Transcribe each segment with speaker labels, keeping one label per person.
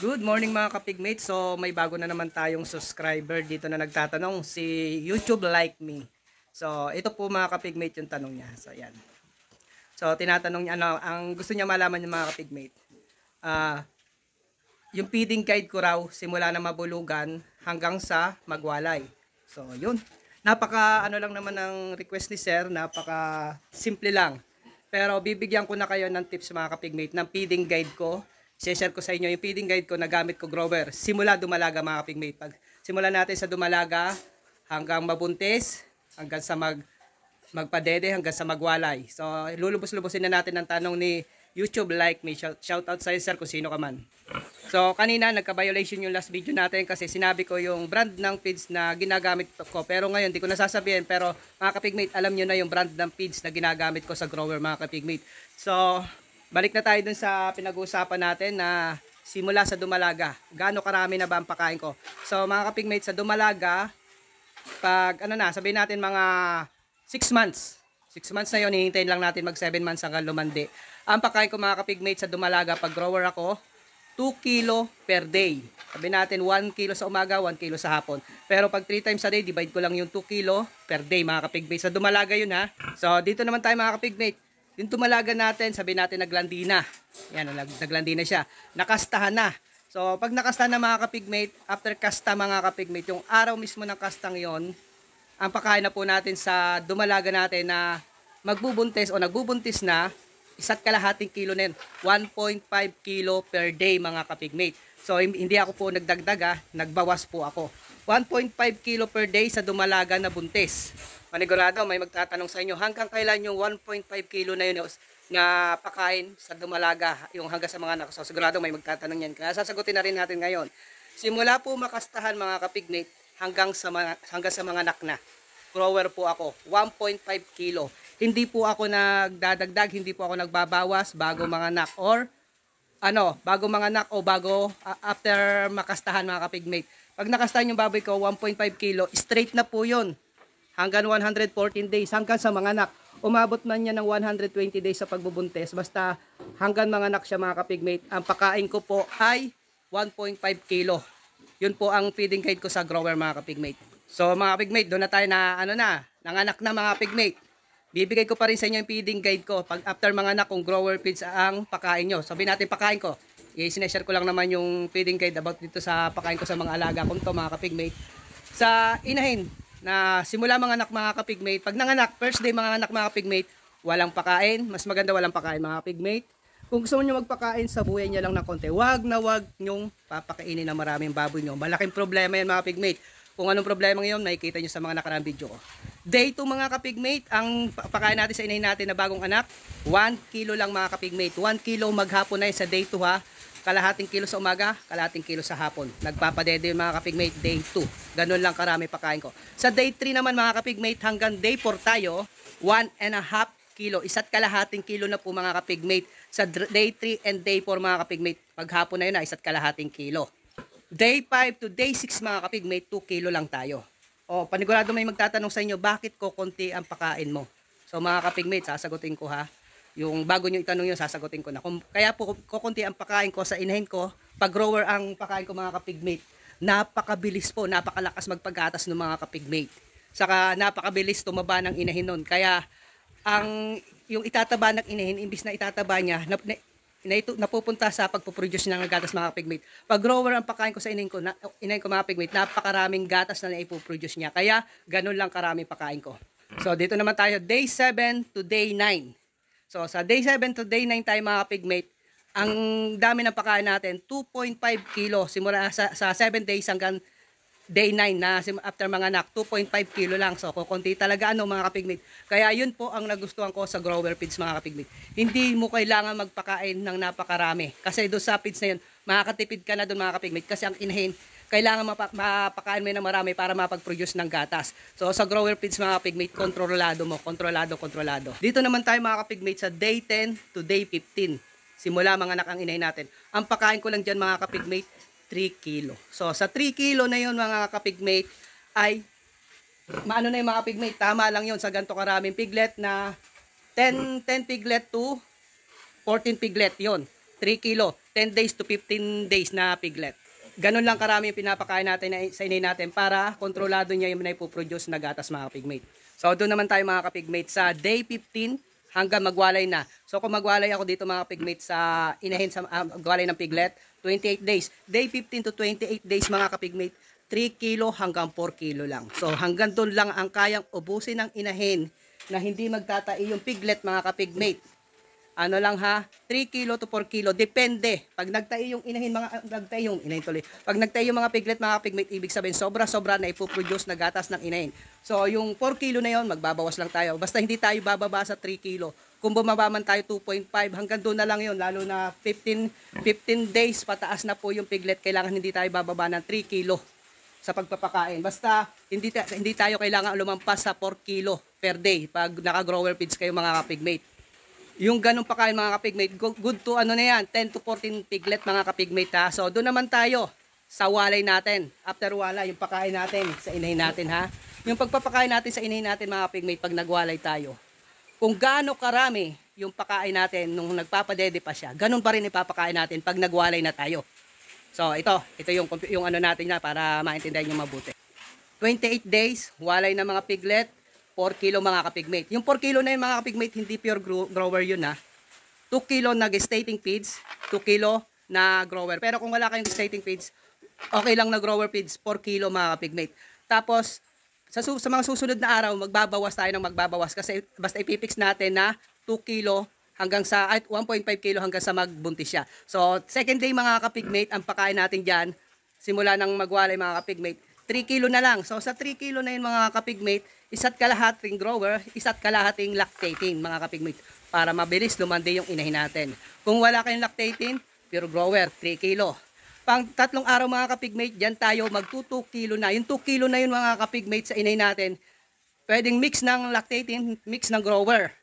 Speaker 1: Good morning mga kapigmate. So may bago na naman tayong subscriber dito na nagtatanong, si YouTube Like Me. So ito po mga kapigmate yung tanong niya. So yan. So tinatanong niya, ang gusto niya malaman ng mga kapigmate. Yung feeding guide ko raw simula na mabulugan hanggang sa magwalay. So yun. Napaka ano lang naman ang request ni sir, napaka simple lang. Pero bibigyan ko na kayo ng tips mga kapigmate ng feeding guide ko. I-share ko sa inyo yung feeding guide ko na gamit ko grower. Simula dumalaga mga kapigmate. Pag simula natin sa dumalaga hanggang mabuntis, hanggang sa magpadede, hanggang sa magwalay. So lulubos-lubosin na natin ang tanong ni YouTube Like Me. Shout out sa iyo sir kung sino ka man. So kanina nagka-violation yung last video natin kasi sinabi ko yung brand ng feeds na ginagamit ko. Pero ngayon di ko nasasabihin, pero mga kapigmate alam nyo na yung brand ng feeds na ginagamit ko sa grower mga kapigmate. So balik na tayo dun sa pinag-uusapan natin na simula sa dumalaga. Gaano karami na ba ang pakain ko? So mga kapigmate, sa dumalaga, pag ano na, sabihin natin mga 6 months. 6 months na yun, hihintayin lang natin mag 7 months hanggang lumandi. Ang pakain ko mga kapigmate sa dumalaga, pag grower ako, 2 kilo per day. Sabihin natin 1 kilo sa umaga, 1 kilo sa hapon. Pero pag 3 times a day, divide ko lang yung 2 kilo per day mga kapigmate. Sa dumalaga yun ha. So dito naman tayo mga kapigmate. Yung tumalaga natin, sabihin natin naglandi na. Yan, naglandi na siya. Nakastahan na. So, pag nakastahan na mga kapigmate, after kasta mga kapigmate, yung araw mismo ng kastang yon, ang pakain na po natin sa dumalaga natin na magbubuntis o nagbubuntis na, 1.5 kilo na yun. 1.5 kilo per day mga kapigmate. So, hindi ako po nagdagdaga, nagbawas po ako. 1.5 kilo per day sa dumalaga na buntis. Manigurado, may magtatanong sa inyo, hanggang kailan yung 1.5 kilo na yun na pakain sa dumalaga, yung hanggang sa mga anak. So, sigurado may magtatanong yan. Kaya sasagutin na rin natin ngayon. Simula po makastahan mga kapigmate, hanggang sa mga anak na. Grower po ako, 1.5 kilo. Hindi po ako nagdadagdag, hindi po ako nagbabawas bago mga anak or bago mga anak o bago after makastahan mga kapigmate. Pag nakastahan yung baboy ko, 1.5 kilo, straight na po yun. Hanggang 114 days, hanggang sa mga anak. Umabot man niya ng 120 days sa pagbubuntis. Basta hanggang mga anak siya mga kapigmate. Ang pakain ko po ay 1.5 kilo. Yun po ang feeding guide ko sa grower mga kapigmate. So mga kapigmate, doon na tayo na nanganak na mga kapigmate. Bibigay ko pa rin sa inyo yung feeding guide ko. Pag after mga anak, kung grower feeds ang pakain nyo. Sabihin natin pakain ko. I-sineshare ko lang naman yung feeding guide about dito sa pakain ko sa mga alaga kong to mga kapigmate. Sa inahin, na simula mga anak mga kapigmate, pag nanganak, first day mga anak mga kapigmate, walang pakain, mas maganda walang pakain mga kapigmate. Kung gusto nyo magpakain, sabuyan nyo lang ng konti. Wag nyong papakainin na maraming baboy nyo. Malaking problema yan mga kapigmate. Kung anong problema ngayon, nakikita nyo sa mga nakaraang video ko. Day 2 mga kapigmate, ang pakain natin sa inahin natin na bagong anak, 1 kilo lang mga kapigmate. 1 kilo maghapon na yun sa day 2 ha. Kalahating kilo sa umaga, kalahating kilo sa hapon. Nagpapadede yung mga kapigmate, day 2. Ganun lang karami pakain ko. Sa day 3 naman mga kapigmate, hanggang day 4 tayo, 1.5 kilo. 1.5 kilo na po mga kapigmate. Sa day 3 and day 4 mga kapigmate, paghapon na yun na 1.5 kilo. Day 5 to day 6 mga kapigmate, 2 kilo lang tayo. O, panigurado may magtatanong sa inyo, bakit ko konti ang pakain mo? So mga kapigmate, sasagutin ko ha. Yung bago nyo itanong yun, sasagutin ko na. Kaya po kukunti ang pakain ko sa inahin ko, pag grower ang pakain ko mga kapigmate, napakabilis po, napakalakas magpagatas ng mga kapigmate. Saka napakabilis tumaba ng inahin nun. Kaya yung itataba ng inahin, imbis na itataba niya, napupunta sa pagpuproduce ng gatas mga kapigmate. Pag grower ang pakain ko sa inahin ko mga kapigmate, napakaraming gatas na naipoproduce niya. Kaya ganun lang karaming pakain ko. So dito naman tayo, day 7 to day 9. So, sa day 7 to day 9 tayo mga kapigmate, ang dami ng pakain natin, 2.5 kilo. Simula sa 7 days hanggang day 9 na after mga anak, 2.5 kilo lang. So, kukunti talaga mga kapigmate. Kaya yun po ang nagustuhan ko sa grower feeds mga kapigmate. Hindi mo kailangan magpakain ng napakarami. Kasi doon sa feeds na yun, makakatipid ka na doon mga kapigmate. Kasi ang inahin, kailangan mapakain mo na marami para mapag-produce ng gatas. So sa grower feeds mga kapigmate, kontrolado mo, kontrolado. Dito naman tayo mga kapigmate sa day 10 to day 15. Simula mga anak ang inahin natin. Ang pakain ko lang dyan mga kapigmate, 3 kilo. So sa 3 kilo na yun mga kapigmate ay maano na yung mga kapigmate, tama lang yun sa ganito karaming piglet na 10 piglet to 14 piglet yon. 3 kilo. 10 days to 15 days na piglet. Ganun lang karami yung pinapakain natin sa inay natin para kontrolado niya yung naipoproduce na gatas mga kapigmate. So doon naman tayo mga kapigmate sa day 15 hanggang magwalay na. So kung magwalay ako dito mga kapigmate sa inahin sa magwalay ng piglet, 28 days. Day 15 to 28 days mga kapigmate, 3 kilo hanggang 4 kilo lang. So hanggang doon lang ang kayang ubusin ng inahin na hindi magtatai yung piglet mga kapigmate. Ano lang ha, 3 kilo to 4 kilo, depende. Pag nagtayo yung inahin, pag nagtayo yung mga piglet, mga pigmate, ibig sabihin, sobra-sobra na ipoproduce na gatas ng inahin. So, yung 4 kilo na yon magbabawas lang tayo. Basta hindi tayo bababa sa 3 kilo. Kung bumaba man tayo 2.5, hanggang doon na lang yon lalo na 15 days pataas na po yung piglet, kailangan hindi tayo bababa ng 3 kilo sa pagpapakain. Basta, hindi tayo kailangan lumampas sa 4 kilo per day pag naka-grower feeds kayo mga pigmate. Yung ganun pakain mga kapigmate, good to ano na yan, 10 to 14 piglet mga kapigmate ha. So doon naman tayo sa walay natin. After walay, yung pakain natin sa inahin natin ha. Yung pagpapakain natin sa inahin natin mga kapigmate pag nagwalay tayo. Kung gaano karami yung pakain natin nung nagpapadede pa siya, ganun pa rin ipapakain natin pag nagwalay na tayo. So ito yung ano natin na para maintindihan nyo mabuti. 28 days, walay na mga piglet. 4 kilo mga kapigmate. Yung 4 kilo na yung mga kapigmate, hindi pure grower yun ha. 2 kilo na gestating feeds, 2 kilo na grower. Pero kung wala kayong gestating feeds, okay lang na grower feeds, 4 kilo mga kapigmate. Tapos, sa mga susunod na araw, magbabawas tayo ng magbabawas. Kasi basta ipipix natin na 2 kilo hanggang sa 1.5 kilo hanggang sa magbuntis siya. So, second day mga kapigmate, ang pakain natin dyan, simula ng magwalay mga kapigmate, 3 kilo na lang. So, sa 3 kilo na yun mga kapigmate, isa't kalahating grower, isa't kalahating lactating mga kapigmate para mabilis lumandi yung inahin natin. Kung wala kayong lactating, pure grower, 3 kilo. Pang 3 araw mga kapigmate, dyan tayo mag-2 kilo na. Yung 2 kilo na yun mga kapigmate sa inahin natin, pwedeng mix ng lactating, mix ng grower.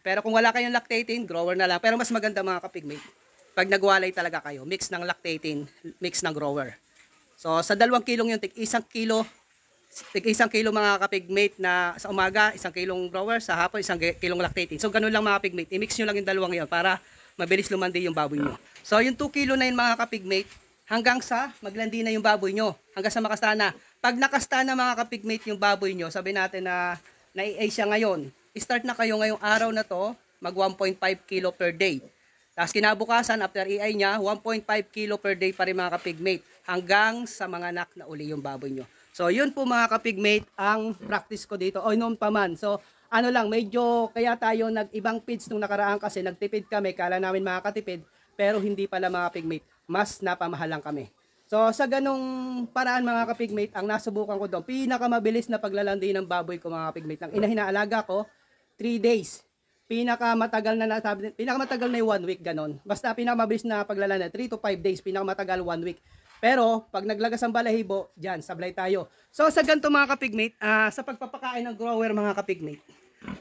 Speaker 1: Pero kung wala kayong lactating, grower na lang. Pero mas maganda mga kapigmate, pag nagwalay talaga kayo, mix ng lactating, mix ng grower. So, sa 2 kilong yun, tig 1 kilo mga kapigmate na sa umaga, 1 kilong grower, sa hapon, 1 kilong lactating. So, ganun lang mga kapigmate. I-mix nyo lang yung 2 yun para mabilis lumandi yung baboy nyo. So, yung 2 kilo na yun mga kapigmate, hanggang sa maglandi na yung baboy nyo, hanggang sa makastana. Pag nakastana mga kapigmate yung baboy nyo, sabi natin na nai-age siya ngayon, start na kayo ngayong araw na to, mag 1.5 kilo per day. Tapos kinabukasan, after EI niya, 1.5 kilo per day pa rin mga kapigmate hanggang sa mga anak na uli yung baboy nyo. So, yun po mga kapigmate ang practice ko dito. O, noon pa man. So, ano lang, medyo kaya tayo nag-ibang feeds nung nakaraan kasi nagtipid kami. Kala namin makakatipid, pero hindi pala mga kapigmate. Mas napamahal lang kami. So, sa ganong paraan mga kapigmate, ang nasubukan ko doon, pinakamabilis na paglalandi ng baboy ko mga kapigmate. Ang inaalaga ko, 3 days. Pinakamatagal na yung 1 week ganon. Basta pinakamabilis na paglalanda 3 to 5 days, pinakamatagal 1 week. Pero pag naglagas ang balahibo, diyan sablay tayo. So sa ganito mga kapigmate, sa pagpapakain ng grower mga kapigmate.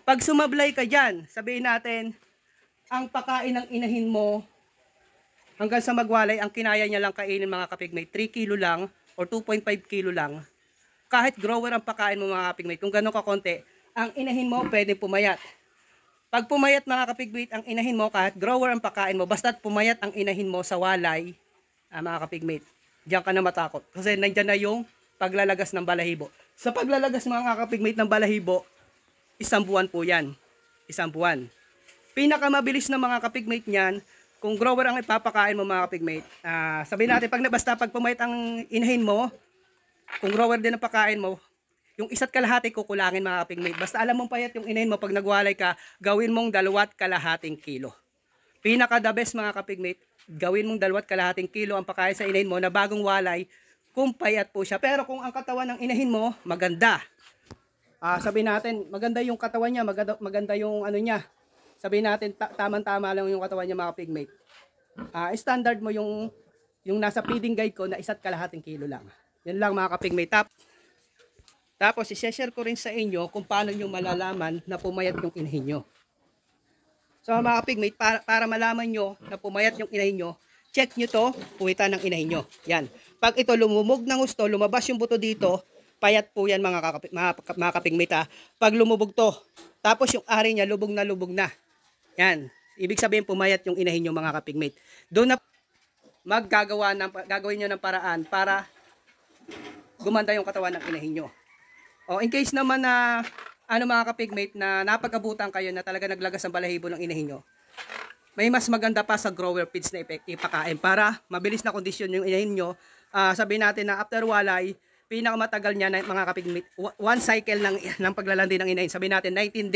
Speaker 1: Pag sumablay ka diyan, sabihin natin ang pakain ng inahin mo hanggang sa magwalay, ang kinaya niya lang kainin mga kapigmate, 3 kilo lang or 2.5 kilo lang. Kahit grower ang pakain mo mga kapigmate, kung gano'n ka konti, ang inahin mo pwede pumayat. Pag pumayat mga kapigmate ang inahin mo, kahit grower ang pakain mo, basta't pumayat ang inahin mo sa walay, mga kapigmate, diyan ka na matakot. Kasi nandyan na yung paglalagas ng balahibo. Sa paglalagas mga kapigmate ng balahibo, 1 buwan po yan. 1 buwan. Pinakamabilis na mga kapigmate niyan, kung grower ang ipapakain mo mga kapigmate, sabihin natin, pag pumayat ang inahin mo, kung grower din ang pakain mo, yung 1 kalahati kukulangin mga kapigmate. Basta alam mong payat yung inahin mo, pag nagwalay ka, gawin mong 2 kalahating kilo. Pinaka the best mga kapigmate, gawin mong 2 kalahating kilo ang pakain sa inahin mo na bagong walay, kung payat po siya. Pero kung ang katawan ng inahin mo, maganda. Sabihin natin, maganda yung katawan niya, maganda yung ano niya. Sabihin natin, tamang-tama lang yung katawan niya mga kapigmate. Standard mo yung nasa feeding guide ko na 1 kalahating kilo lang. Yan lang mga kapigmate. Tapos, i-share ko rin sa inyo kung paano nyo malalaman na pumayat yung inahin nyo. So, mga kapigmate, para malaman nyo na pumayat yung inahin nyo, check nyo to, puwitan ng inahin nyo. Yan. Pag ito lumubog ng gusto, lumabas yung buto dito, payat po yan mga kapigmate. Pag lumubog to, tapos yung ari niya, lubog na lubog na. Yan. Ibig sabihin, pumayat yung inahin nyo mga kapigmate. Doon na gagawin nyo ng paraan para gumanda yung katawan ng inahin nyo. O in case naman na mga kapigmate na napag-abutan kayo na talaga naglagas ang balahibo ng inahin nyo, may mas maganda pa sa grower feeds na ipakain para mabilis na kondisyon yung inahin nyo. Sabihin natin na after walay, pinakamatagal niya na mga kapigmate, one cycle ng paglalandi ng inahin. Sabihin natin 19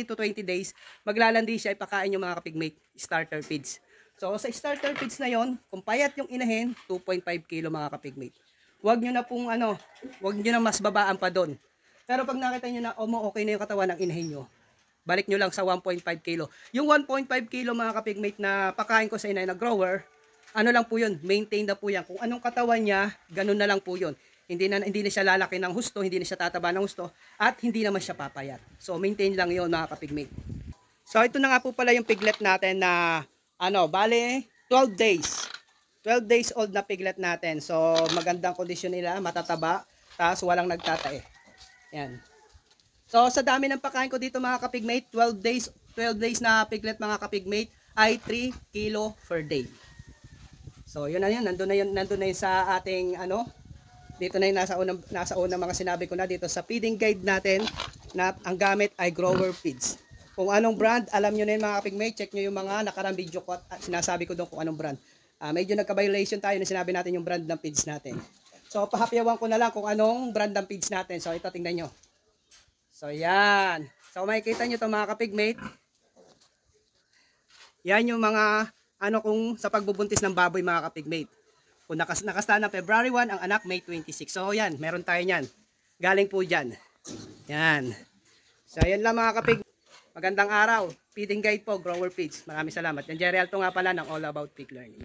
Speaker 1: to 20 days, maglalandi siya, ipakain yung mga kapigmate, starter feeds. So sa starter feeds na yon, kung payat yung inahin, 2.5 kilo mga kapigmate. Huwag nyo na pong huwag nyo na mas babaan pa doon. Pero pag nakita nyo na okay na yung katawan ng inahin nyo, balik nyo lang sa 1.5 kilo. Yung 1.5 kilo mga kapigmate na pakain ko sa inay na grower, lang po yun, maintain na po yan. Kung anong katawan niya, ganun na lang po yun. Hindi na siya lalaki ng husto, hindi na siya tataba ng husto, at hindi naman siya papayat. So maintain lang yun mga kapigmate. So ito na nga po pala yung piglet natin na bale 12 days. 12 days old na piglet natin. So magandang kondisyon nila, matataba, tapos walang nagtatae. Yan. So sa dami ng pagkain ko dito mga kapigmate, 12 days na piglet mga kapigmate ay 3 kilo per day. So yun na yun, nandun na yun sa ating dito na yun nasa unang mga sinabi ko na dito sa feeding guide natin na ang gamit ay grower feeds. Kung anong brand, alam nyo na yun mga kapigmate, check nyo yung mga nakarang video ko at sinasabi ko doon kung anong brand. Medyo nagka-violation tayo na sinabi natin yung brand ng feeds natin. So pahapyawan ko na lang kung anong brand ng feeds natin. So ito tingnan nyo. So yan. So makikita nyo ito mga kapigmate. Yan yung mga kung sa pagbubuntis ng baboy mga kapigmate. Kung nakasta na February 1, ang anak May 26. So yan, meron tayo yan. Galing po dyan. Yan. So yan lang mga kapigmate. Magandang araw. Feeding guide po, grower feeds. Maraming salamat. Yan Jerry Alto nga pala ng All About Pig Learning.